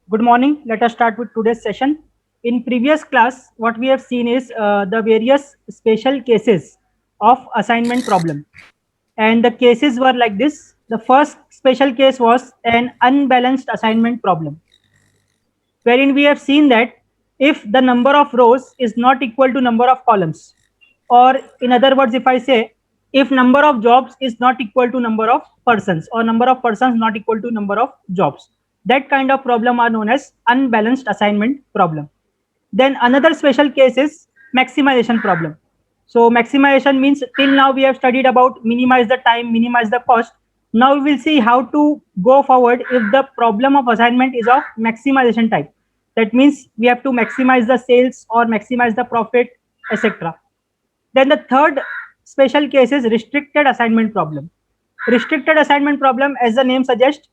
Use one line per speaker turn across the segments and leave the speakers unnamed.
Good morning. Let us start with today's session. In previous class, what we have seen is the various special cases of assignment problem. And the cases were like this. The first special case was an unbalanced assignment problem, wherein we have seen that if the number of rows is not equal to number of columns, or in other words, if I say if number of jobs is not equal to number of persons, or number of persons not equal to number of jobs, that kind of problem are known as unbalanced assignment problem. Then another special case is maximization problem. So maximization means till now we have studied about minimize the time, minimize the cost. Now we will see how to go forward if the problem of assignment is of maximization type. That means we have to maximize the sales or maximize the profit, etc. Then the third special case is restricted assignment problem. Restricted assignment problem, as the name suggests,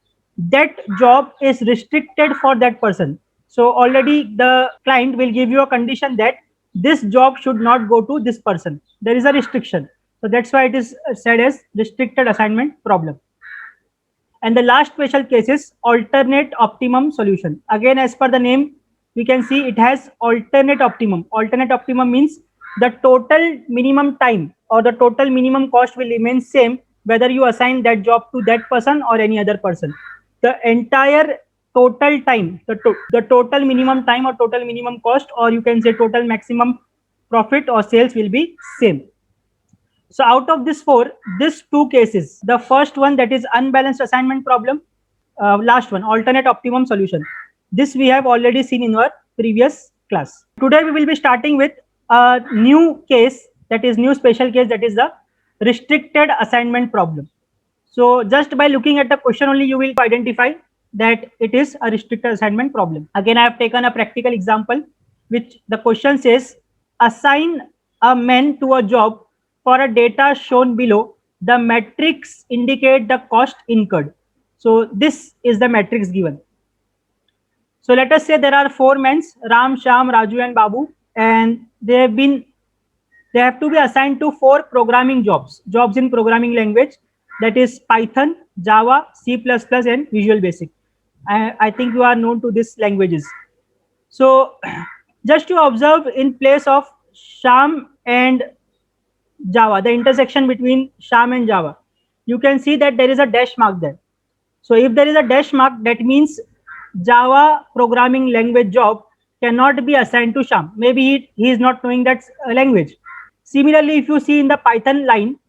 that job is restricted for that person. So already the client will give you a condition that this job should not go to this person. There is a restriction. So that's why it is said as restricted assignment problem. And the last special case is alternate optimum solution. Again, as per the name, we can see it has alternate optimum. Alternate optimum means the total minimum time or the total minimum cost will remain same whether you assign that job to that person or any other person. The entire total time, the total minimum time or total minimum cost, or you can say total maximum profit or sales will be same. So out of this four, these two cases, the first one, that is unbalanced assignment problem, last one, alternate optimum solution. This we have already seen in our previous class. Today we will be starting with a new case, that is new special case, that is the restricted assignment problem. So just by looking at the question only, you will identify that it is a restricted assignment problem. Again, I have taken a practical example, which the question says, assign a man to a job for a data shown below. The matrix indicate the cost incurred. So this is the matrix given. So let us say there are four men, Ram, Sham, Raju and Babu, and they have to be assigned to four programming jobs in programming language, that is Python, Java, C++, and Visual Basic. I think you are known to these languages. So just to observe, in place of Sham and Java, the intersection between Sham and Java, you can see that there is a dash mark there. So if there is a dash mark, that means Java programming language job cannot be assigned to Sham. Maybe he is not knowing that language. Similarly, if you see in the Python line,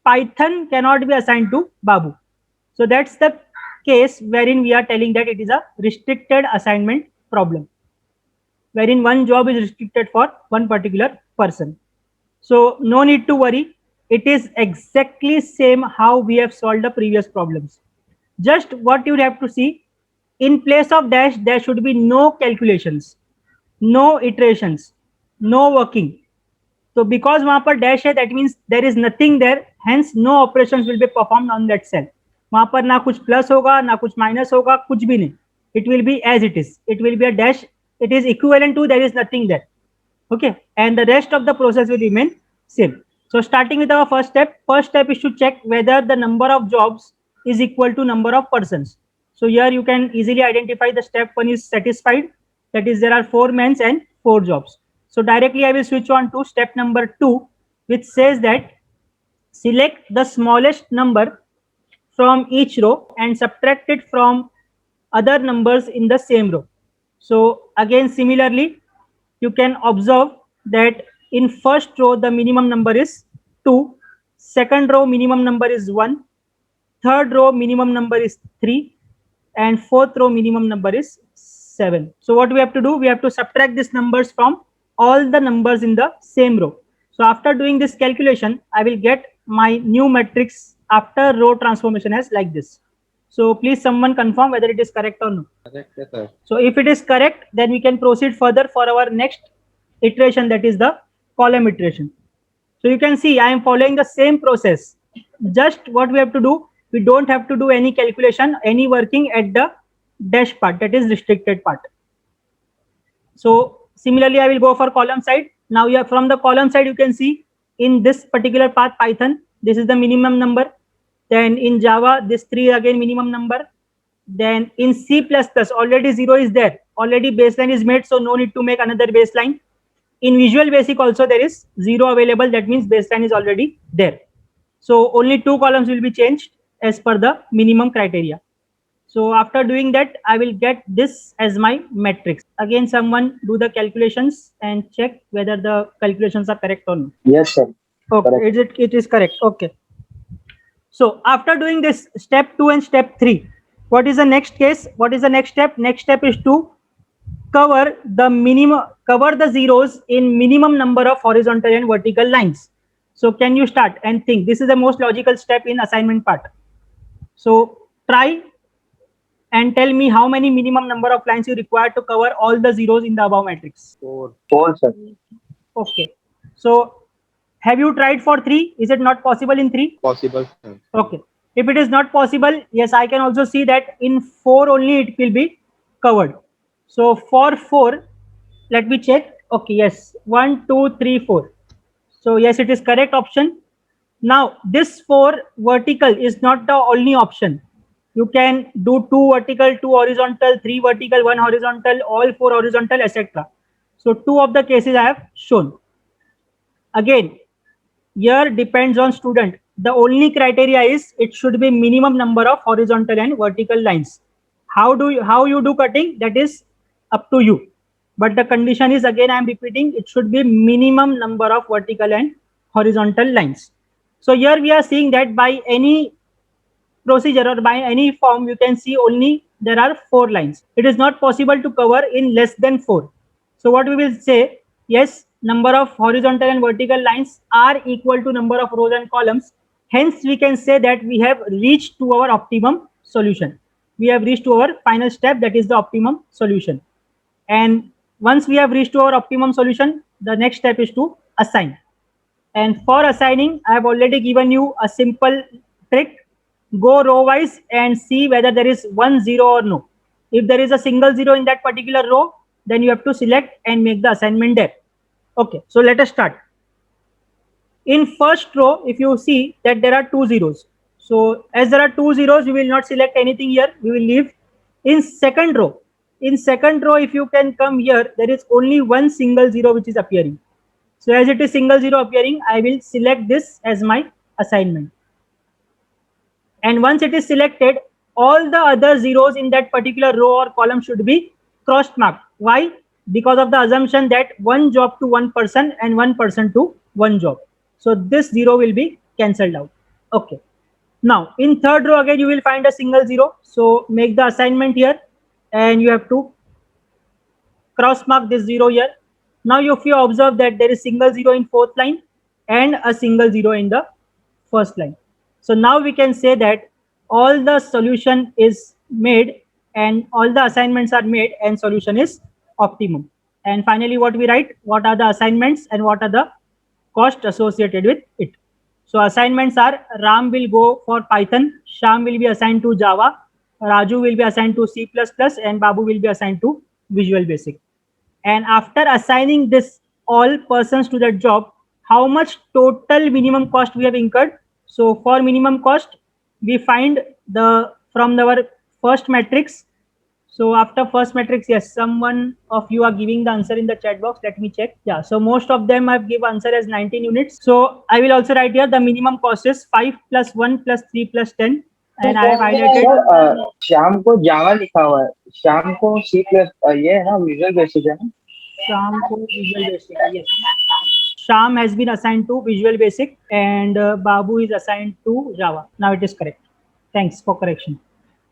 Python cannot be assigned to Babu. So that's the case wherein we are telling that it is a restricted assignment problem, wherein one job is restricted for one particular person. So no need to worry. It is exactly same how we have solved the previous problems. Just what you have to see, in place of dash, there should be no calculations, no iterations, no working. So because वहाँ पर dash है, that means there is nothing there, hence no operations will be performed on that cell. वहाँ पर ना कुछ plus होगा, ना कुछ minus होगा, कुछ भी नहीं. It will be as it is. It will be a dash. It is equivalent to there is nothing there. Okay, and the rest of the process will remain same. So starting with our first step is to check whether the number of jobs is equal to number of persons. So here you can easily identify the step one is satisfied, that is there are four men and four jobs. So directly I will switch on to step number 2, which says that select the smallest number from each row and subtract it from other numbers in the same row. So again, similarly, you can observe that in first row the minimum number is 2, second row minimum number is 1, third row minimum number is 3, and fourth row minimum number is 7. So what we have to do, we have to subtract these numbers from all the numbers in the same row. So after doing this calculation, I will get my new matrix after row transformation as like this. So please someone confirm whether it is correct or no.
Correct, yes, sir.
So if it is correct, then we can proceed further for our next iteration, that is the column iteration. So you can see I am following the same process. Just what we have to do, we don't have to do any calculation, any working at the dash part, that is restricted part. So similarly, I will go for column side. Now you are from the column side, you can see in this particular path Python, this is the minimum number. Then in Java, this 3 again minimum number. Then in C++, already 0 is there. Already baseline is made, so no need to make another baseline. In Visual Basic also there is 0 available. That means baseline is already there. So only 2 columns will be changed as per the minimum criteria. So after doing that, I will get this as my matrix. Again, someone do the calculations and check whether the calculations are correct or not.
Yes, sir.
Okay,
Correct.
it is correct. Okay. So after doing this step 2 and step 3, what is the next case? What is the next step? Next step is to cover the zeros in minimum number of horizontal and vertical lines. So can you start and think? This is the most logical step in assignment part. So try and tell me how many minimum number of lines you require to cover all the zeros in the above matrix.
4, sir.
Okay. So have you tried for 3? Is it not possible in 3?
Possible, sir.
Okay. If it is not possible, yes, I can also see that in 4 only it will be covered. So for 4, let me check. Okay, yes, 1, 2, 3, 4. So yes, it is correct option. Now this 4 vertical is not the only option. You can do 2 vertical, 2 horizontal, 3 vertical, 1 horizontal, all 4 horizontal, etc. So 2 of the cases I have shown. Again, here depends on student. The only criteria is it should be minimum number of horizontal and vertical lines. How you do cutting, that is up to you. But the condition is, again I am repeating, it should be minimum number of vertical and horizontal lines. So here we are seeing that by any procedure or by any form, you can see only there are 4 lines. It is not possible to cover in less than 4. So what we will say, yes, number of horizontal and vertical lines are equal to number of rows and columns. Hence we can say that we have reached to our optimum solution. We have reached to our final step, that is the optimum solution. And once we have reached to our optimum solution, the next step is to assign. And for assigning, I have already given you a simple trick. Go row wise and see whether there is 1 0 or no. If there is a single 0 in that particular row, then you have to select and make the assignment there. Okay, so let us start. In first row, if you see that there are 2 zeros. So as there are 2 zeros, we will not select anything here. We will leave. In second row, if you can come here, there is only one single 0 which is appearing. So as it is single 0 appearing, I will select this as my assignment. And once it is selected, all the other zeros in that particular row or column should be cross-marked. Why? Because of the assumption that one job to one person and one person to one job. So this 0 will be cancelled out. Okay. Now in third row again you will find a single 0. So make the assignment here and you have to cross mark this 0 here. Now if you observe that there is single 0 in fourth line and a single 0 in the first line. So now we can say that all the solution is made and all the assignments are made and solution is optimum. And finally what we write, what are the assignments and what are the cost associated with it. So assignments are, Ram will go for Python, Sham will be assigned to Java, Raju will be assigned to C++, and Babu will be assigned to Visual Basic. And after assigning this all persons to that job, how much total minimum cost we have incurred? So for minimum cost, we find the from our first matrix. So after first matrix, yes, someone of you are giving the answer in the chat box. Let me check. Yeah, so most of them have give answer as 19 units. So I will also write here the minimum cost is 5 plus 1 plus 3 plus 10. And I have highlighted.
Sir शाम को जावा लिखा हुआ है, शाम को C++ ये है ना, विजुअल बेसिक है ना.
Sham to Visual Basic. Yes. Sham has been assigned to Visual Basic and Babu is assigned to Java. Now it is correct. Thanks for correction.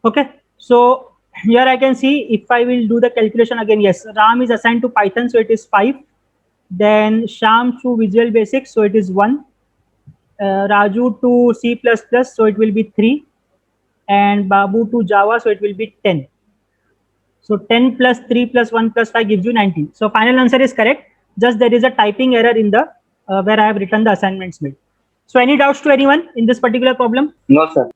Okay. So here I can see if I will do the calculation again. Yes, Ram is assigned to Python, so it is 5. Then Sham to Visual Basic, so it is 1. Raju to C++, so it will be 3. And Babu to Java, so it will be 10. So 10 plus 3 plus 1 plus 5 gives you 19. So final answer is correct. Just there is a typing error in the where I have written the assignments made. So any doubts to anyone in this particular problem?
No, sir.